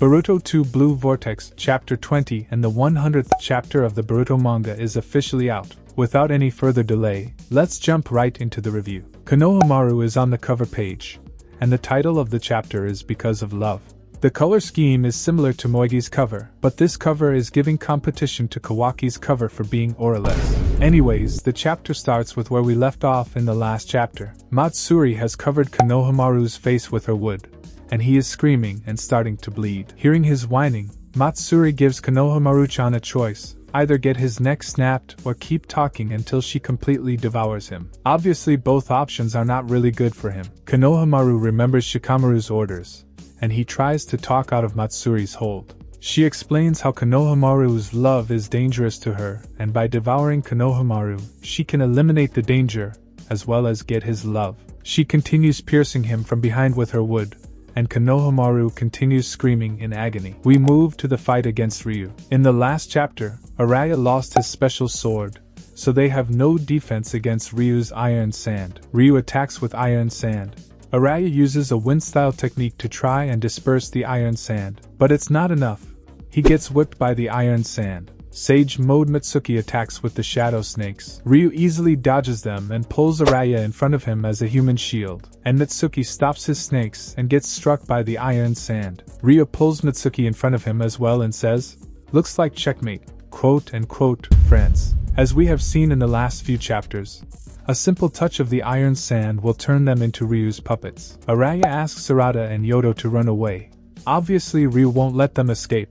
Boruto 2 Blue Vortex Chapter 20 and the 100th chapter of the Boruto manga is officially out. Without any further delay, let's jump right into the review. Konohamaru is on the cover page, and the title of the chapter is Because of Love. The color scheme is similar to Moegi's cover, but this cover is giving competition to Kawaki's cover for being aura-less. Anyways, the chapter starts with where we left off in the last chapter. Matsuri has covered Konohamaru's face with her wood, and he is screaming and starting to bleed. Hearing his whining, Matsuri gives Konohamaru-chan a choice: either get his neck snapped or keep talking until she completely devours him. Obviously both options are not really good for him. Konohamaru remembers Shikamaru's orders, and he tries to talk out of Matsuri's hold. She explains how Konohamaru's love is dangerous to her, and by devouring Konohamaru, she can eliminate the danger, as well as get his love. She continues piercing him from behind with her wood, and Konohamaru continues screaming in agony. We move to the fight against Ryu. In the last chapter, Araya lost his special sword, so they have no defense against Ryu's iron sand. Ryu attacks with iron sand. Araya uses a wind-style technique to try and disperse the iron sand, but it's not enough. He gets whipped by the iron sand. Sage Mode Mitsuki attacks with the shadow snakes. Ryu easily dodges them and pulls Araya in front of him as a human shield, and Mitsuki stops his snakes and gets struck by the iron sand. Ryu pulls Mitsuki in front of him as well and says, "Looks like checkmate, quote-unquote, friends." As we have seen in the last few chapters, a simple touch of the iron sand will turn them into Ryu's puppets. Araya asks Sarada and Yodo to run away. Obviously Ryu won't let them escape,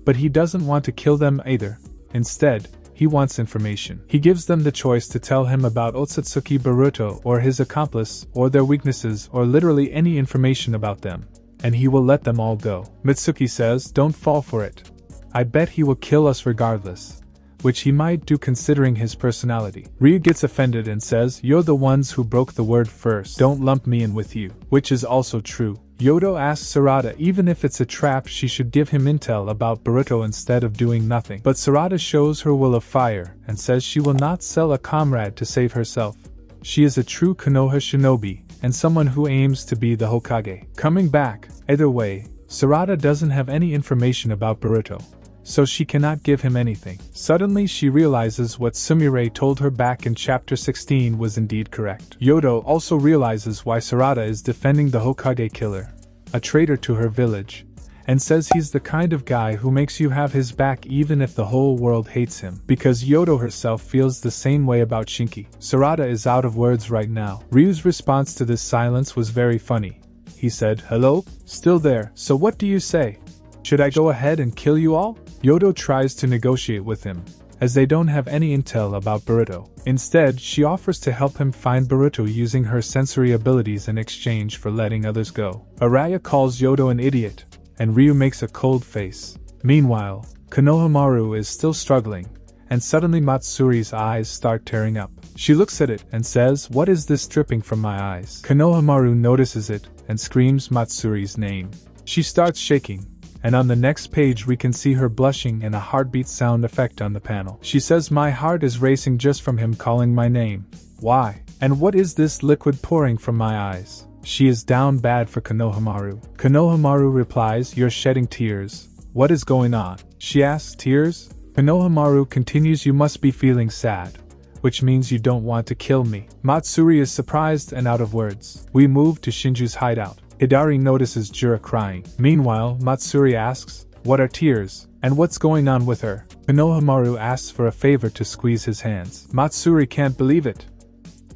but he doesn't want to kill them either. Instead, he wants information. He gives them the choice to tell him about Otsutsuki Boruto or his accomplice or their weaknesses or literally any information about them, and he will let them all go. Mitsuki says, "Don't fall for it. I bet he will kill us regardless," which he might do considering his personality. Ryu gets offended and says, "You're the ones who broke the word first. Don't lump me in with you," which is also true. Yodo asks Sarada even if it's a trap she should give him intel about Boruto instead of doing nothing. But Sarada shows her will of fire and says she will not sell a comrade to save herself. She is a true Konoha shinobi and someone who aims to be the Hokage. Coming back, either way, Sarada doesn't have any information about Boruto, so she cannot give him anything. Suddenly she realizes what Sumire told her back in chapter 16 was indeed correct. Yodo also realizes why Sarada is defending the Hokage killer, a traitor to her village, and says he's the kind of guy who makes you have his back even if the whole world hates him, because Yodo herself feels the same way about Shinki. Sarada is out of words right now. Ryu's response to this silence was very funny. He said, "Hello? Still there, so what do you say? Should I go ahead and kill you all?" Yodo tries to negotiate with him, as they don't have any intel about Boruto. Instead, she offers to help him find Boruto using her sensory abilities in exchange for letting others go. Araya calls Yodo an idiot, and Ryu makes a cold face. Meanwhile, Konohamaru is still struggling, and suddenly Matsuri's eyes start tearing up. She looks at it and says, "What is this dripping from my eyes?" Konohamaru notices it and screams Matsuri's name. She starts shaking, and on the next page we can see her blushing and a heartbeat sound effect on the panel. She says, "My heart is racing just from him calling my name. Why? And what is this liquid pouring from my eyes?" She is down bad for Konohamaru. Konohamaru replies, "You're shedding tears. What is going on?" She asks, "Tears?" Konohamaru continues, "You must be feeling sad, which means you don't want to kill me." Matsuri is surprised and out of words. We move to Shinju's hideout. Hidari notices Jura crying. Meanwhile, Matsuri asks, "What are tears? And what's going on with her?" Konohamaru asks for a favor to squeeze his hands. Matsuri can't believe it.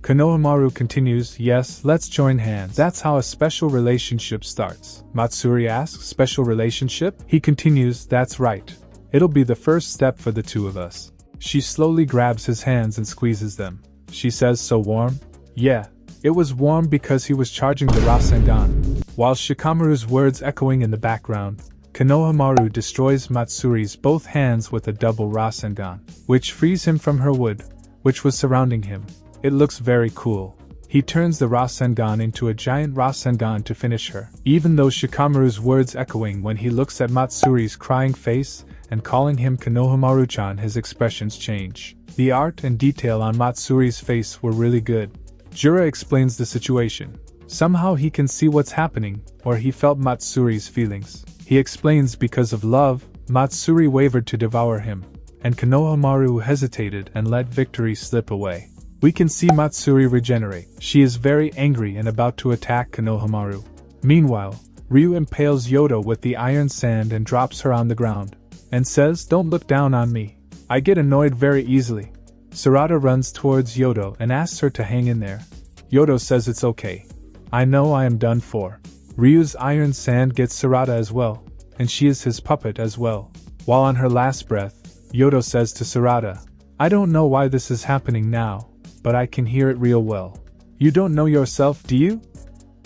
Konohamaru continues, "Yes, let's join hands. That's how a special relationship starts." Matsuri asks, "Special relationship?" He continues, "That's right. It'll be the first step for the two of us." She slowly grabs his hands and squeezes them. She says, "So warm?" "Yeah. It was warm because he was charging the Rasengan." While Shikamaru's words echoing in the background, Konohamaru destroys Matsuri's both hands with a double Rasengan, which frees him from her wood, which was surrounding him. It looks very cool. He turns the Rasengan into a giant Rasengan to finish her. Even though Shikamaru's words echoing when he looks at Matsuri's crying face and calling him Konohamaru-chan, his expressions change. The art and detail on Matsuri's face were really good. Jura explains the situation. Somehow he can see what's happening, or he felt Matsuri's feelings. He explains because of love, Matsuri wavered to devour him, and Konohamaru hesitated and let victory slip away. We can see Matsuri regenerate. She is very angry and about to attack Konohamaru. Meanwhile, Ryu impales Yodo with the iron sand and drops her on the ground, and says, "Don't look down on me. I get annoyed very easily." Sarada runs towards Yodo and asks her to hang in there. Yodo says it's okay. "I know I am done for." Ryu's iron sand gets Sarada as well, and she is his puppet as well. While on her last breath, Yodo says to Sarada, "I don't know why this is happening now, but I can hear it real well. You don't know yourself, do you?"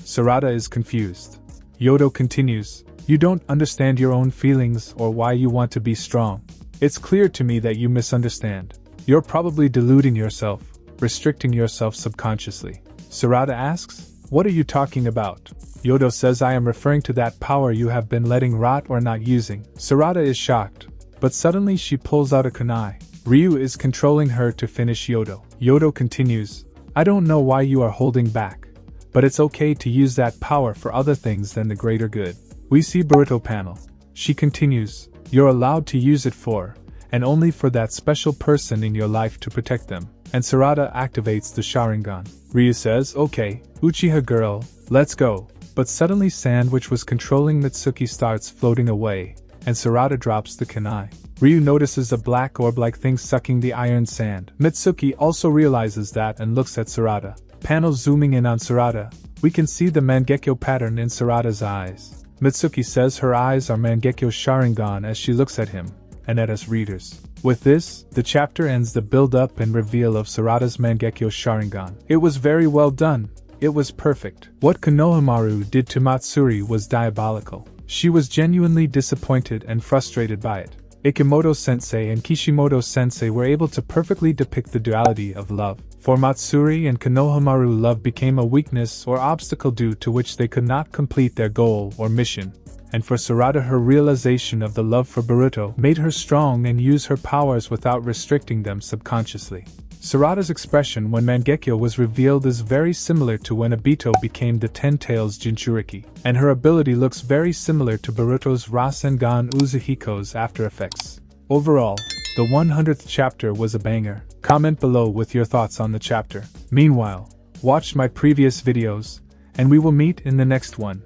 Sarada is confused. Yodo continues, "You don't understand your own feelings or why you want to be strong. It's clear to me that you misunderstand. You're probably deluding yourself, restricting yourself subconsciously." Sarada asks, "What are you talking about?" Yodo says, "I am referring to that power you have been letting rot or not using." Sarada is shocked, but suddenly she pulls out a kunai. Ryu is controlling her to finish Yodo. Yodo continues, "I don't know why you are holding back, but it's okay to use that power for other things than the greater good." We see Boruto panel. She continues, "You're allowed to use it for, and only for that special person in your life to protect them." And Sarada activates the Sharingan. Ryu says, "Okay, Uchiha girl, let's go." But suddenly sand which was controlling Mitsuki starts floating away, and Sarada drops the kunai. Ryu notices a black orb-like thing sucking the iron sand. Mitsuki also realizes that and looks at Sarada. Panel zooming in on Sarada, we can see the Mangekyo pattern in Sarada's eyes. Mitsuki says her eyes are Mangekyo Sharingan as she looks at him, and at us readers. With this, the chapter ends the build-up and reveal of Sarada's Mangekyo Sharingan. It was very well done. It was perfect. What Konohamaru did to Matsuri was diabolical. She was genuinely disappointed and frustrated by it. Ikimoto-sensei and Kishimoto-sensei were able to perfectly depict the duality of love. For Matsuri and Konohamaru, love became a weakness or obstacle due to which they could not complete their goal or mission. And for Sarada, her realization of the love for Boruto made her strong and use her powers without restricting them subconsciously. Sarada's expression when Mangekyo was revealed is very similar to when Obito became the Ten Tails Jinchuriki, and her ability looks very similar to Boruto's Rasengan Uzuhiko's after effects. Overall, the 100th chapter was a banger. Comment below with your thoughts on the chapter. Meanwhile, watch my previous videos, and we will meet in the next one.